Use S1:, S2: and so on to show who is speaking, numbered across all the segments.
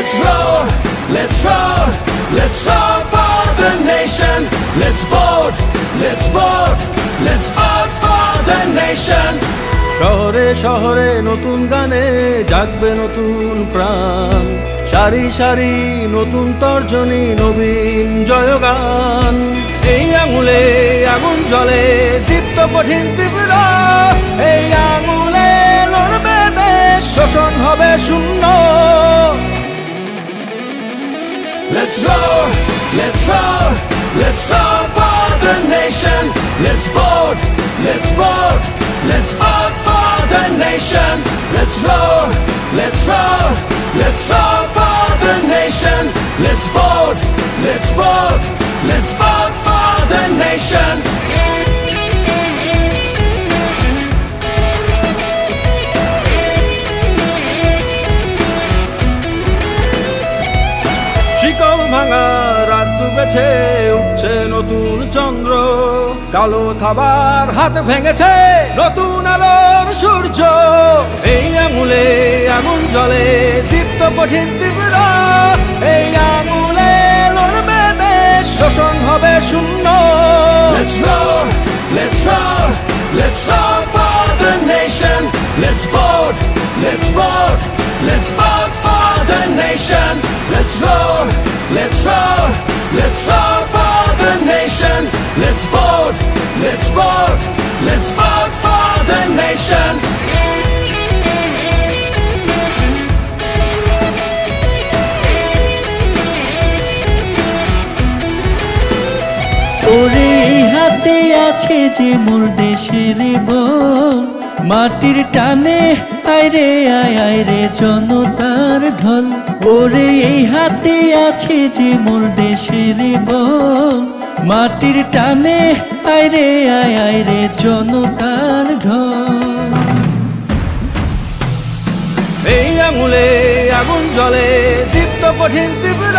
S1: Let's roar, let's roar, let's roar for the nation. Let's vote, let's vote, let's vote for the nation.
S2: শহরে শহরে নতুন গানে জাগবে নতুন প্রাণ, সারি সারি নতুন তর্জনী নবীন জয়গান। এই আঙুলে আগুন জ্বলে দীপ্ত কঠিন তীব্র, এই আঙুলে লড়বে দেশ, শোষণ হবে শূন্য।
S1: Let's roar, let's roar, let's roar for the nation. Let's vote, let's vote, let's vote for the nation. Let's roar, let's roar, let's roar for the nation. Let's vote, let's vote, let's vote for the nation.
S2: শিকল ভাঙা রাত ডুবেছে, উঠছে নতুন চন্দ্র, কালো থাবার হাত ভেঙেছে নতুন আলোর সূর্য। এই আঙুলে আগুন জ্বলে দীপ্ত কঠিন তীব্র, এই আঙুলে লড়বে দেশ, শোষণ হবে শূন্য।
S1: Let's roar, let's roar, let's roar for the nation. Let's vote, let's vote, let's vote for the nation. Let's roar, let's roar, let's roar for the nation. Let's vote, let's vote, let's vote for the nation.
S3: ওরে হাতে আছে যে মোর দেশের বল, মাটির টানে আইরে আয় আইরে জনতার ঢল। ওরে এই হাতে আছে যে মোর দেশের বল, মাটির টানে আইরে আয় আইরে জনতার ঢল।
S2: এই আঙুলে আগুন জ্বলে দীপ্ত কঠিন তীব্র,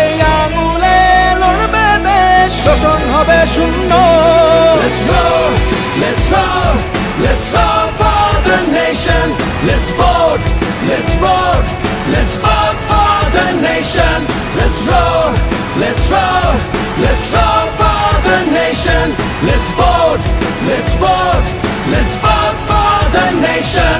S2: এই আঙুলে লড়বে দেশ, শোষণ হবে শূন্য।
S1: Let's roar, let's roar, let's roar for the nation. Let's vote, let's vote, let's vote for the nation. Let's roar, let's roar, let's roar for the nation. Let's vote, let's vote, let's vote for the nation.